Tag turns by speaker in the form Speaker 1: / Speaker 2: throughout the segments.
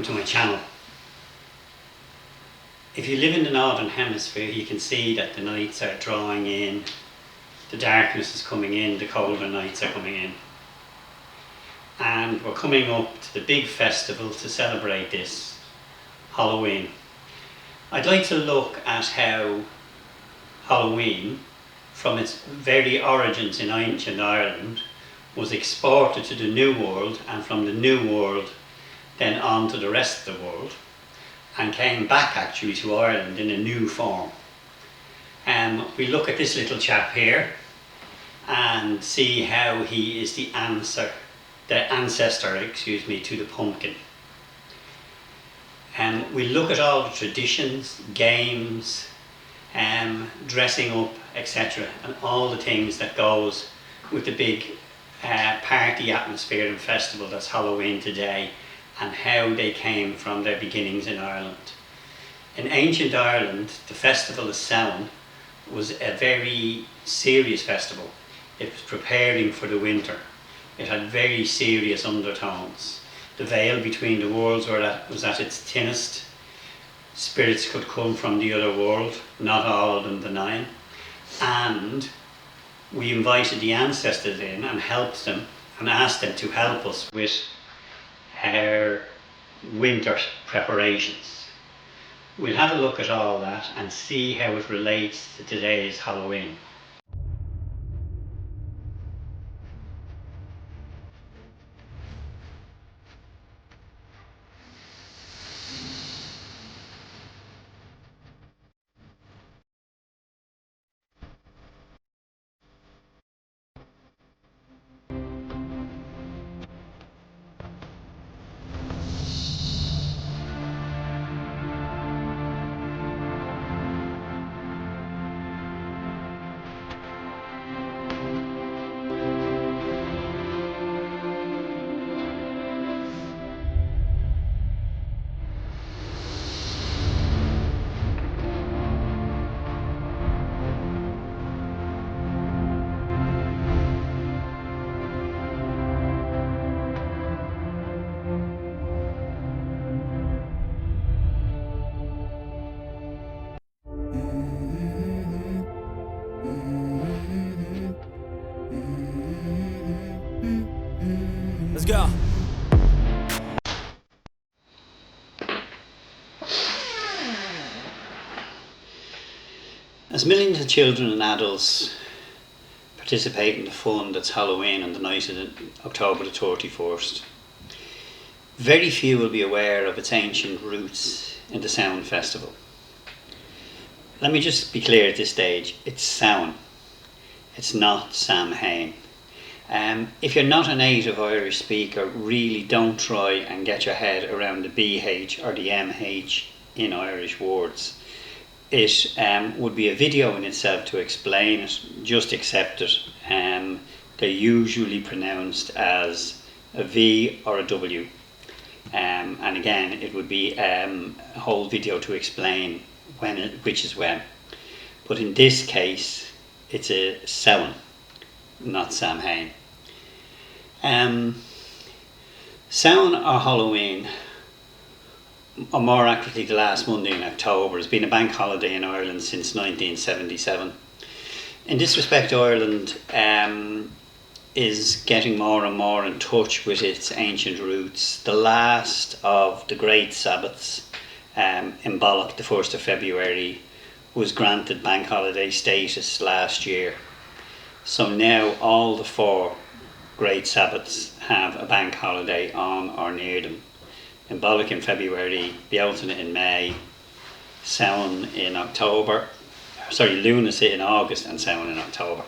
Speaker 1: to my channel. If you live in the northern hemisphere, you can see that the nights are drawing in, the darkness is coming in, the colder nights are coming in. And we're coming up to the big festival to celebrate this, Halloween. I'd like to look at how Halloween, from its very origins in ancient Ireland, was exported to the New World, and from the New World then on to the rest of the world, and came back actually to Ireland in a new form. We look at this little chap here and see how he is the ancestor to the pumpkin. We look at all the traditions, games, dressing up, etc., and all the things that goes with the big party atmosphere and festival that's Halloween today, and how they came from their beginnings in Ireland. In ancient Ireland, the festival of Samhain was a very serious festival. It was preparing for the winter. It had very serious undertones. The veil between the worlds was at its thinnest. Spirits could come from the other world, not all of them benign. And we invited the ancestors in and helped them and asked them to help us with our winter preparations. We'll have a look at all that and see how it relates to today's Halloween.
Speaker 2: Let's go.
Speaker 1: As millions of children and adults participate in the fun that's Halloween on the night of October the 31st, very few will be aware of its ancient roots in the Samhain festival. Let me just be clear at this stage, it's Samhain, it's not Samhain. If you're not a native Irish speaker, really don't try and get your head around the BH or the MH in Irish words. It would be a video in itself to explain it, just accept it. They're usually pronounced as a V or a W. And again, it would be a whole video to explain which is when. But in this case, it's a Samhain, not Samhain. Samhain or Halloween, or more accurately the last Monday in October, has been a bank holiday in Ireland since 1977. In this respect, Ireland is getting more and more in touch with its ancient roots. The last of the great Sabbaths, in Bollock, the 1st of February, was granted bank holiday status last year. So now all the 4 great Sabbaths have a bank holiday on or near them. In Bollock in February, Bealtaine in May, Samhain in Lunas in August, and Samhain in October.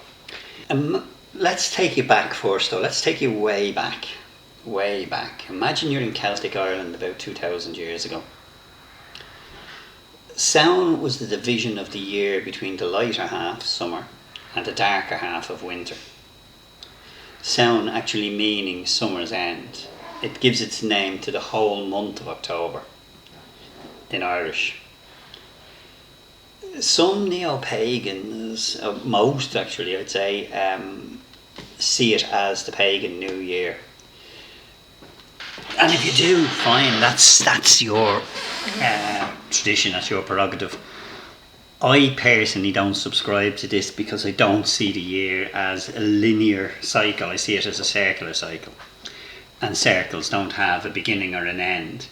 Speaker 1: Let's take you back first though, let's take you way back. Imagine you're in Celtic Ireland about 2000 years ago. Samhain was the division of the year between the lighter half, summer, and the darker half of winter. Samhain actually meaning summer's end. It gives its name to the whole month of October in Irish. Some neo-pagans, most actually I'd say, see it as the pagan New Year.
Speaker 3: And if you do, fine, that's your tradition, that's your prerogative. I personally don't subscribe to this because I don't see the year as a linear cycle. I see it as a circular cycle. And circles don't have a beginning or an end.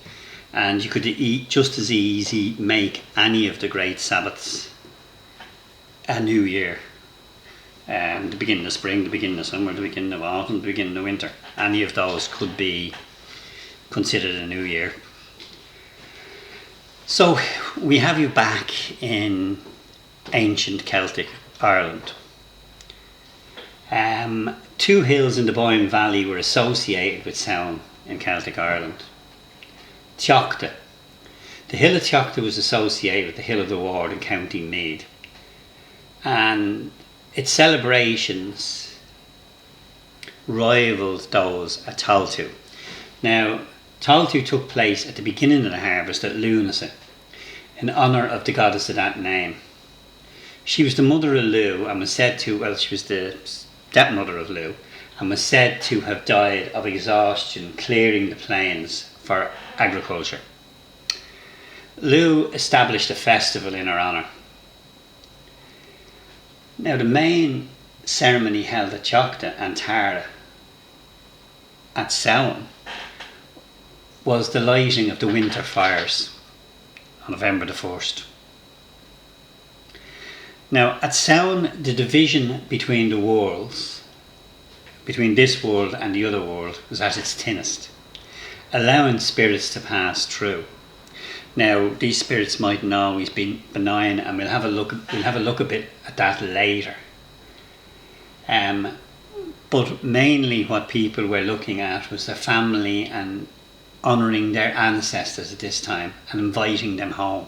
Speaker 3: And you could just as easy make any of the great Sabbaths a new year. The beginning of spring, the beginning of summer, the beginning of autumn, the beginning of winter. Any of those could be considered a new year. So we have you back in ancient Celtic Ireland. Two hills in the Boyne Valley were associated with Samhain in Celtic Ireland. Teachta. The hill of Teachta was associated with the Hill of the Ward in County Meath. And its celebrations rivaled those at Taltu. Now, Taltu took place at the beginning of the harvest at Lunasa in honour of the goddess of that name. She was the mother of Lu and was said to, she was the stepmother of Lu and was said to have died of exhaustion clearing the plains for agriculture. Lu established a festival in her honour. Now the main ceremony held at Teachta and Tara at Samhain was the lighting of the winter fires on November the 1st. Now at Samhain, the division between the worlds, between this world and the other world, was at its thinnest, allowing spirits to pass through. Now these spirits mightn't always be benign, and we'll have a look a bit at that later. But mainly what people were looking at was their family and honouring their ancestors at this time and inviting them home.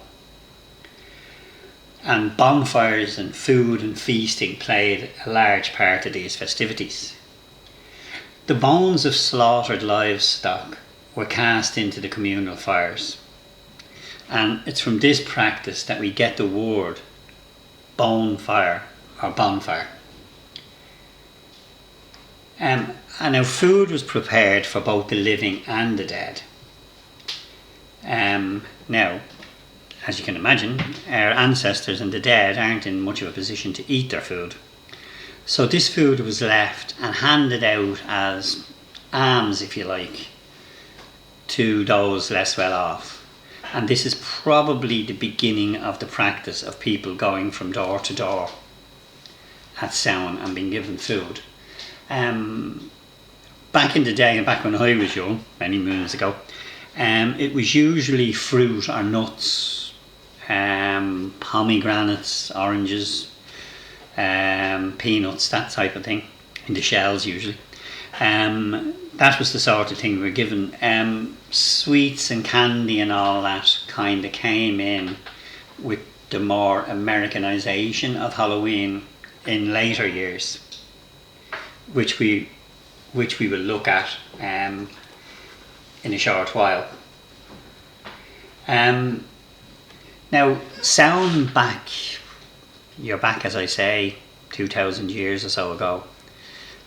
Speaker 3: And bonfires and food and feasting played a large part of these festivities. The bones of slaughtered livestock were cast into the communal fires. And it's from this practice that we get the word bonfire or bonfire. And now food was prepared for both the living and the dead. Now, as you can imagine, our ancestors and the dead aren't in much of a position to eat their food. So this food was left and handed out as alms, if you like, to those less well off. And this is probably the beginning of the practice of people going from door to door at Samhain and being given food. Back in the day, and back when I was young, many moons ago, it was usually fruit or nuts, pomegranates, oranges, peanuts, that type of thing, in the shells usually. That was the sort of thing we were given. Sweets and candy and all that kind of came in with the more Americanization of Halloween in later years, which we will look at in a short while. Now, Samhain you're back, as I say, 2,000 years or so ago.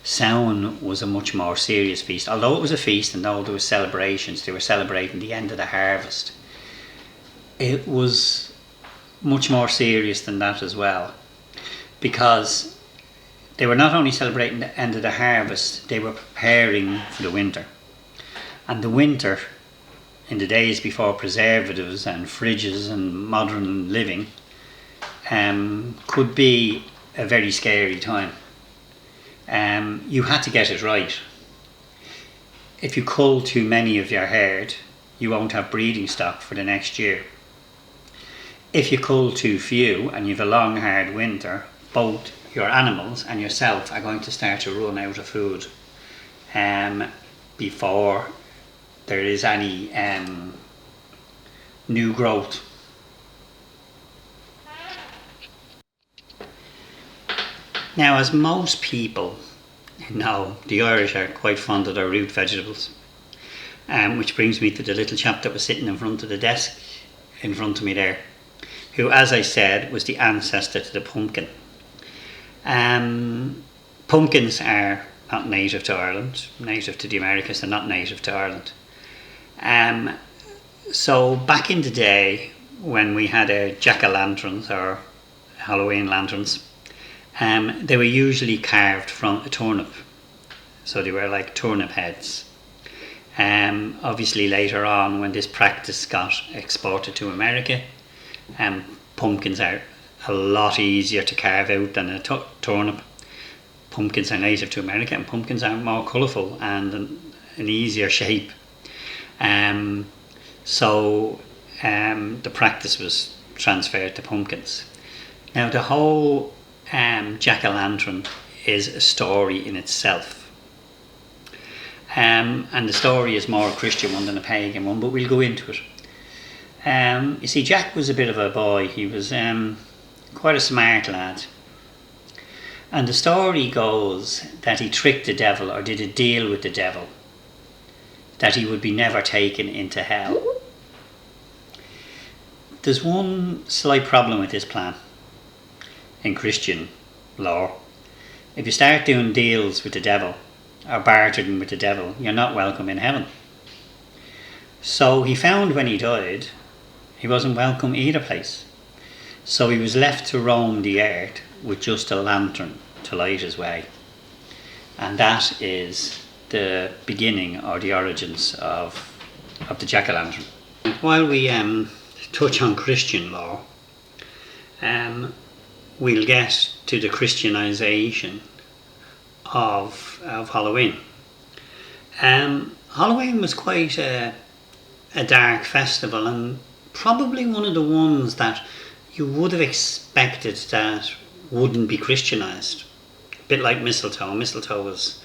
Speaker 3: Samhain was a much more serious feast. Although it was a feast and although there were celebrations, they were celebrating the end of the harvest. It was much more serious than that as well, because they were not only celebrating the end of the harvest, they were preparing for the winter. And the winter, in the days before preservatives and fridges and modern living, could be a very scary time. You had to get it right. If you cull too many of your herd, you won't have breeding stock for the next year. If you cull too few and you have a long hard winter, both your animals and yourself are going to start to run out of food before there is any new growth. Now, as most people know, the Irish are quite fond of their root vegetables, which brings me to the little chap that was sitting in front of the desk in front of me there, who, as I said, was the ancestor to the pumpkin. Pumpkins are not native to Ireland, native to the Americas, and not native to Ireland. So back in the day when we had jack-o'-lanterns or Halloween lanterns, they were usually carved from a turnip. So they were like turnip heads. Obviously later on, when this practice got exported to America, pumpkins are a lot easier to carve out than a turnip. Pumpkins are native to America, and pumpkins are more colourful and an easier shape. So the practice was transferred to pumpkins. Now the whole jack-o'-lantern is a story in itself. And the story is more a Christian one than a pagan one, but we'll go into it. You see, Jack was a bit of a boy. He was quite a smart lad. And the story goes that he tricked the devil, or did a deal with the devil, that he would be never taken into hell. There's one slight problem with this plan in Christian law. If you start doing deals with the devil, or bartering with the devil, you're not welcome in heaven. So he found when he died, he wasn't welcome either place. So he was left to roam the earth with just a lantern to light his way. And that is the beginning or the origins of the jack-o'-lantern. While we touch on Christian law, we'll get to the Christianization of Halloween. Halloween was quite a dark festival, and probably one of the ones that you would have expected that wouldn't be Christianized. A bit like mistletoe. Mistletoe was,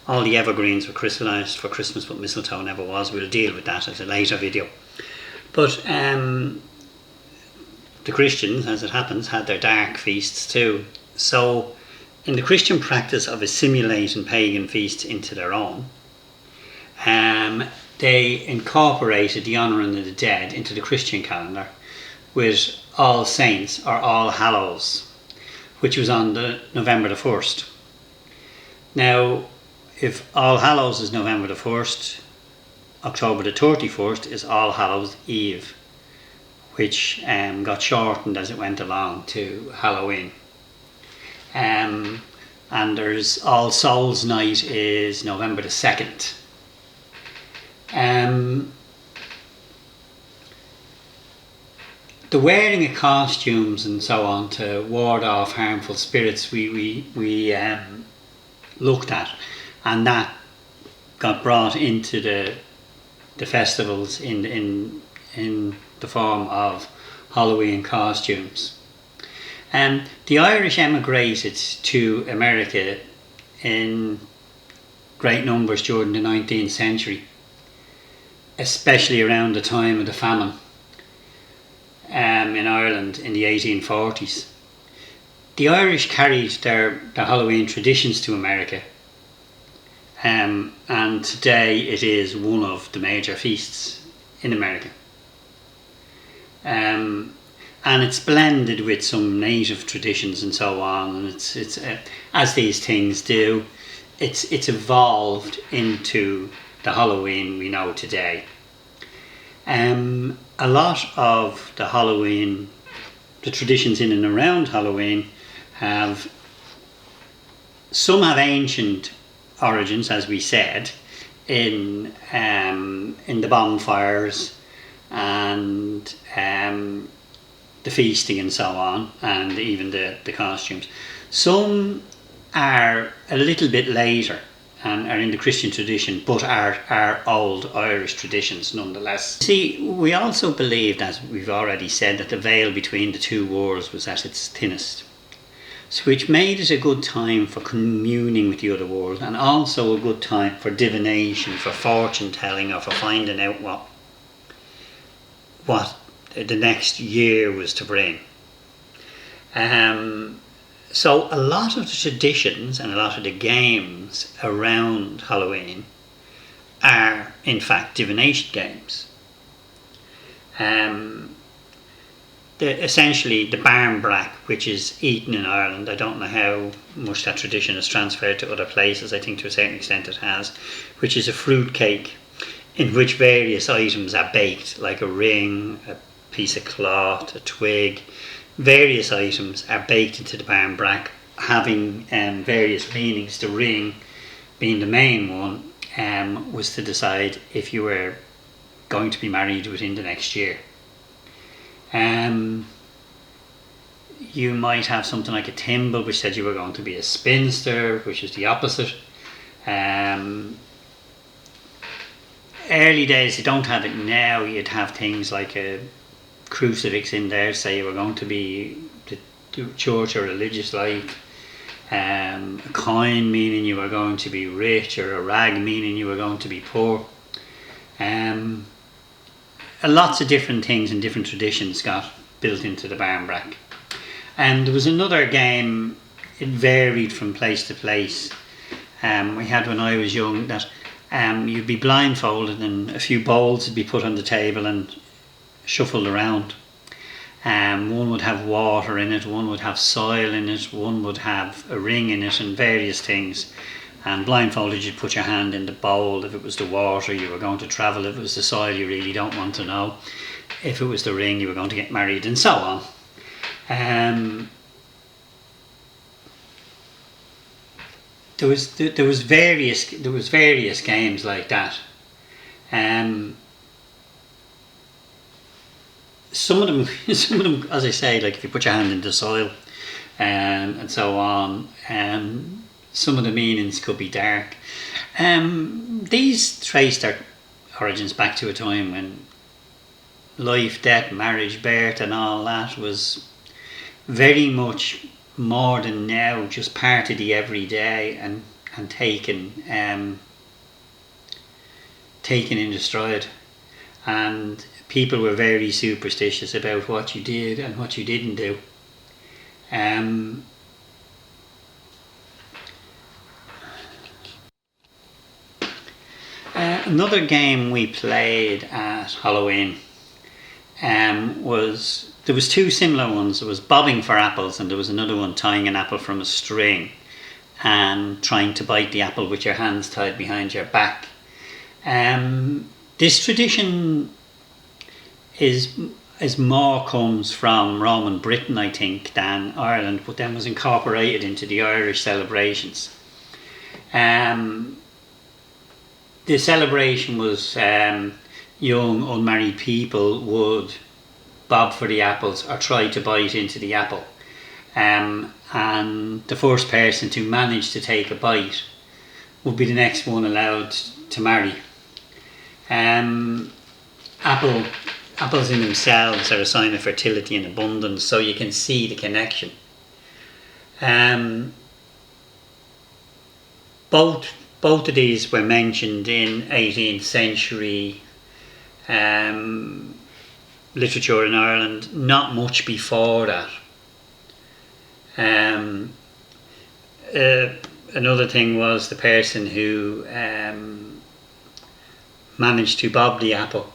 Speaker 3: all the evergreens were Christianized for Christmas, but mistletoe never was. We'll deal with that as a later video. But the Christians, as it happens, had their dark feasts too. So in the Christian practice of assimilating pagan feasts into their own, they incorporated the honouring of the dead into the Christian calendar with All Saints or All Hallows, which was on November the 1st. Now, if All Hallows is November the 1st, October the 31st is All Hallows Eve, which got shortened as it went along to Halloween. And there's All Souls Night is November the 2nd. The wearing of costumes and so on to ward off harmful spirits we looked at, and that got brought into the festivals in the form of Halloween costumes. The Irish emigrated to America in great numbers during the 19th century, especially around the time of the famine in Ireland in the 1840s. The Irish carried their Halloween traditions to America, and today it is one of the major feasts in America. And it's blended with some native traditions and so on, and it's as these things do, it's evolved into the Halloween we know today. A lot of the Halloween, the traditions in and around Halloween, some have ancient origins, as we said, in the bonfires and the feasting and so on, and even the costumes. Some are a little bit later and are in the Christian tradition, but are old Irish traditions nonetheless. See, we also believed, as we've already said, that the veil between the two worlds was at its thinnest, so which made it a good time for communing with the other world, and also a good time for divination, for fortune telling, or for finding out what the next year was to bring. So a lot of the traditions and a lot of the games around Halloween are in fact divination games. Essentially the barmbrack, which is eaten in Ireland, I don't know how much that tradition has transferred to other places, I think to a certain extent it has, which is a fruit cake in which various items are baked, like a ring, a piece of cloth, a twig. Various items are baked into the barn brack, having various meanings. The ring being the main one, was to decide if you were going to be married within the next year. You might have something like a thimble, which said you were going to be a spinster, which is the opposite. Early days, you don't have it now. You'd have things like a crucifix in there, say you were going to be the church or religious life. A coin meaning you were going to be rich, or a rag meaning you were going to be poor. Lots of different things and different traditions got built into the barn brack. And there was another game, it varied from place to place. We had when I was young that you'd be blindfolded and a few bowls would be put on the table and shuffled around. One would have water in it, one would have soil in it, one would have a ring in it, and various things. And blindfolded, you'd put your hand in the bowl. If it was the water, you were going to travel. If it was the soil, you really don't want to know. If it was the ring, you were going to get married, and so on. There was various games like that. Some of them, as I say, like if you put your hand in the soil, and so on. Some of the meanings could be dark. These trace their origins back to a time when life, death, marriage, birth, and all that was very much more than now just part of the everyday and taken in the stride. And people were very superstitious about what you did and what you didn't do. Another game we played at Halloween was, there was two similar ones. There was bobbing for apples, and there was another one tying an apple from a string and trying to bite the apple with your hands tied behind your back. This tradition is more comes from Roman Britain, I think, than Ireland, but then was incorporated into the Irish celebrations. The celebration was young unmarried people would bob for the apples or try to bite into the apple, and the first person to manage to take a bite would be the next one allowed to marry. Apples in themselves are a sign of fertility and abundance, so you can see the connection. Both of these were mentioned in 18th century literature in Ireland, not much before that. Another thing was the person who managed to bob the apple,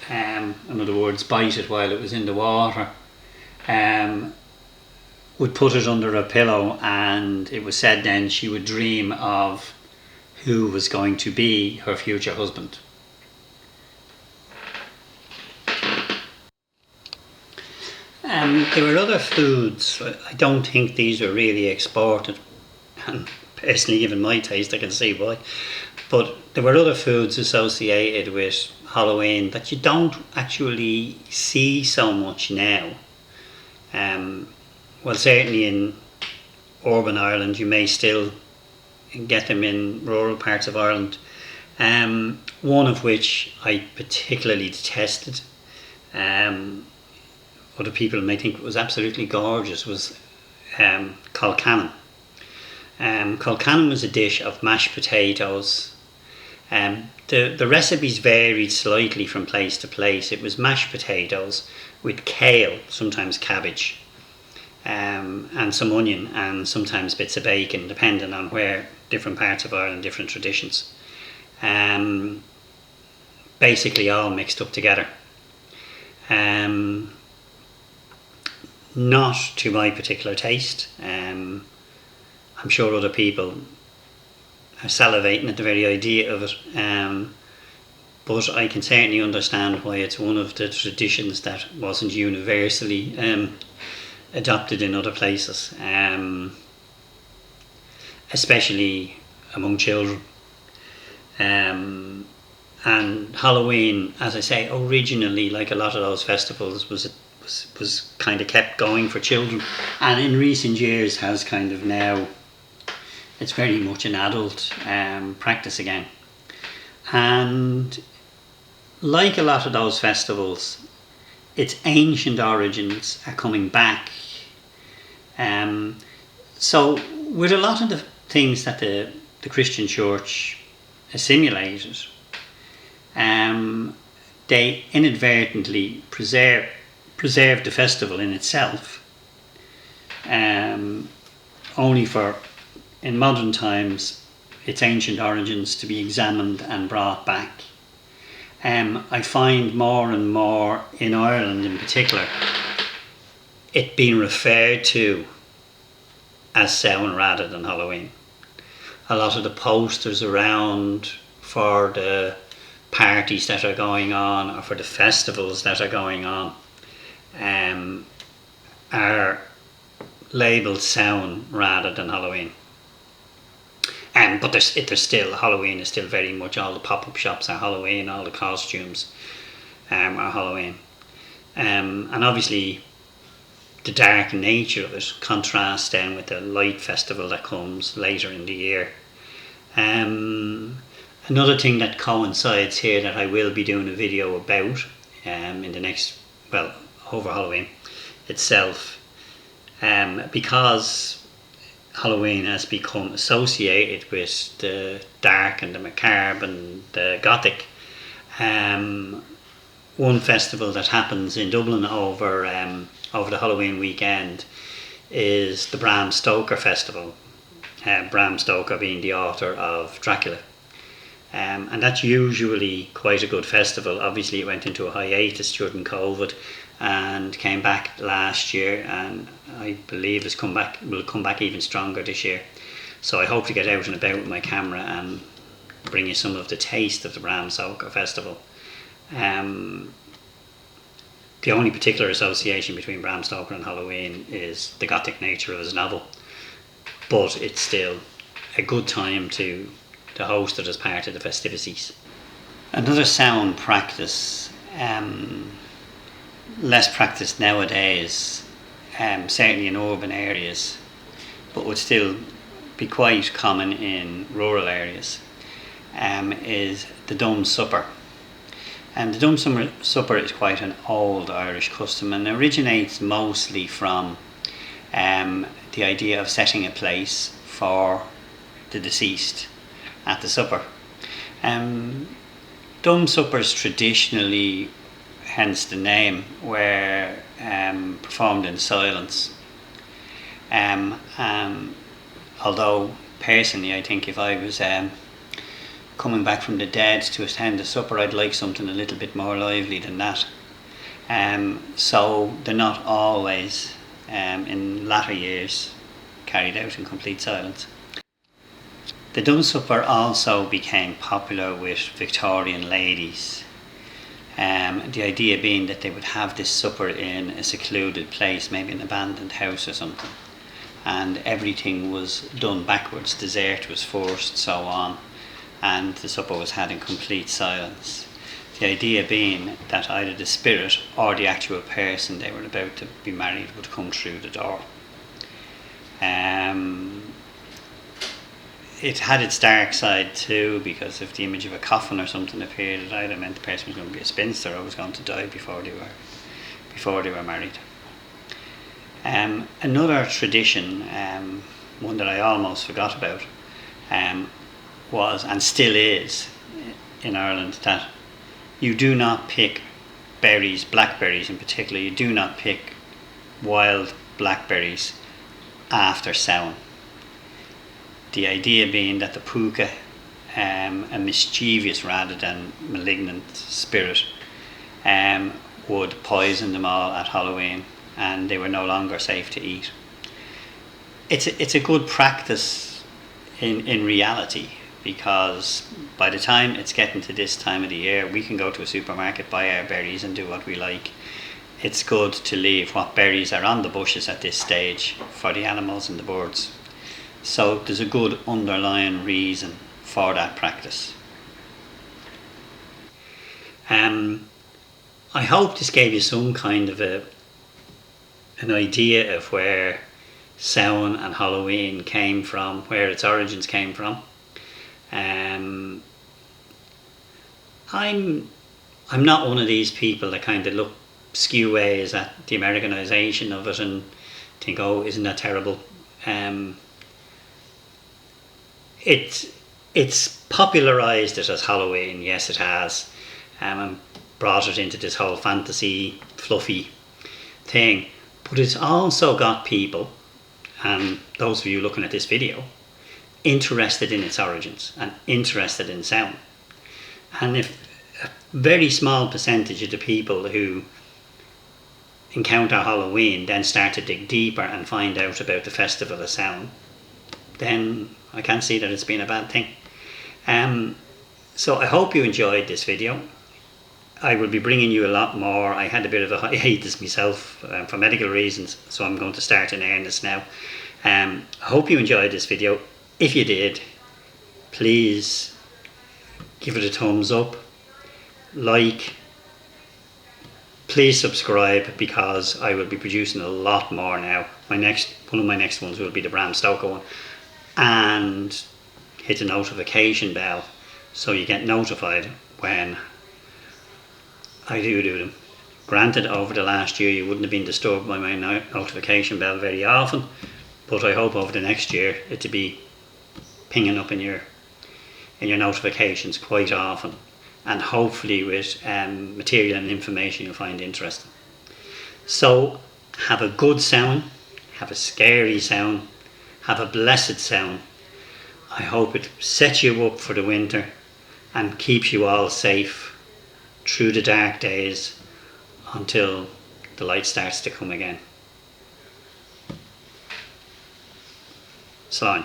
Speaker 3: in other words bite it while it was in the water, would put it under a pillow, and it was said then she would dream of who was going to be her future husband. There were other foods. I don't think these were really exported, and personally, given my taste, I can see why. But there were other foods associated with Halloween that you don't actually see so much now. Well, certainly in urban Ireland, you may still get them in rural parts of Ireland. One of which I particularly detested, other people may think it was absolutely gorgeous, was colcannon. Colcannon was a dish of mashed potatoes. The recipes varied slightly from place to place. It was mashed potatoes with kale, sometimes cabbage, and some onion, and sometimes bits of bacon, depending on where, different parts of Ireland, different traditions. Basically all mixed up together. Not to my particular taste. I'm sure other people are salivating at the very idea of it, but I can certainly understand why it's one of the traditions that wasn't universally adopted in other places, especially among children. And Halloween, as I say, originally, like a lot of those festivals, was kind of kept going for children, and in recent years has kind of now, it's very much an adult practice again. And like a lot of those festivals, its ancient origins are coming back. So with a lot of the things that the Christian Church assimilated, they inadvertently preserve the festival in itself, only for, in modern times, its ancient origins to be examined and brought back. I find more and more in Ireland in particular, it being referred to as Samhain rather than Halloween. A lot of the posters around for the parties that are going on or for the festivals that are going on are labelled Samhain rather than Halloween. But there's still, Halloween is still very much, all the pop-up shops are Halloween, all the costumes are Halloween. And obviously the dark nature of it contrasts then with the light festival that comes later in the year. Another thing that coincides here that I will be doing a video about in the next, well, over Halloween itself, because Halloween has become associated with the dark and the macabre and the gothic. One festival that happens in Dublin over the Halloween weekend is the Bram Stoker Festival. Bram Stoker being the author of Dracula. And that's usually quite a good festival. Obviously it went into a hiatus during COVID and came back last year, and I believe will come back even stronger this year. So I hope to get out and about with my camera and bring you some of the taste of the Bram Stoker Festival. The only particular association between Bram Stoker and Halloween is the gothic nature of his novel, but it's still a good time to host it as part of the festivities. Another sound practice, less practiced nowadays, certainly in urban areas, but would still be quite common in rural areas, is the Dumb Supper. And the Dumb Supper is quite an old Irish custom and originates mostly from the idea of setting a place for the deceased at the supper. Dumb suppers traditionally, hence the name, were performed in silence. Although personally I think if I was coming back from the dead to attend a supper, I'd like something a little bit more lively than that. So they're not always, in latter years, carried out in complete silence. The Dumb Supper also became popular with Victorian ladies. The idea being that they would have this supper in a secluded place, maybe an abandoned house or something, and everything was done backwards. Dessert was first, so on, and the supper was had in complete silence. The idea being that either the spirit or the actual person they were about to be married would come through the door. It had its dark side too, because if the image of a coffin or something appeared, it either meant the person was going to be a spinster or was going to die before they were married. Another tradition, one that I almost forgot about, was, and still is in Ireland, that you do not pick berries, blackberries in particular, you do not pick wild blackberries after Samhain. The idea being that the puka, a mischievous rather than malignant spirit, would poison them all at Halloween, and they were no longer safe to eat. It's a good practice in reality, because by the time it's getting to this time of the year, we can go to a supermarket, buy our berries and do what we like. It's good to leave what berries are on the bushes at this stage for the animals and the birds. So there's a good underlying reason for that practice. I hope this gave you some kind of an idea of where Samhain and Halloween came from, where its origins came from. I'm not one of these people that kind of look skew ways at the Americanization of it and think, oh, isn't that terrible? It's popularized it as Halloween, yes it has, and brought it into this whole fantasy fluffy thing, but it's also got people, and those of you looking at this video, interested in its origins and interested in sound. And if a very small percentage of the people who encounter Halloween then start to dig deeper and find out about the festival of sound, then I can't see that it's been a bad thing. So I hope you enjoyed this video. I will be bringing you a lot more. I had a bit of a hiatus myself for medical reasons, so I'm going to start in earnest now. I hope you enjoyed this video. If you did, please give it a thumbs up, like, please subscribe, because I will be producing a lot more now. One of my next ones will be the Bram Stoker one, and hit the notification bell so you get notified when I do them. Granted, over the last year you wouldn't have been disturbed by my notification bell very often, but I hope over the next year it to be pinging up in your notifications quite often, and hopefully with material and information you'll find interesting. So have a good sound, have a scary sound, have a blessed sound. I hope it sets you up for the winter and keeps you all safe through the dark days until the light starts to come again. Slán.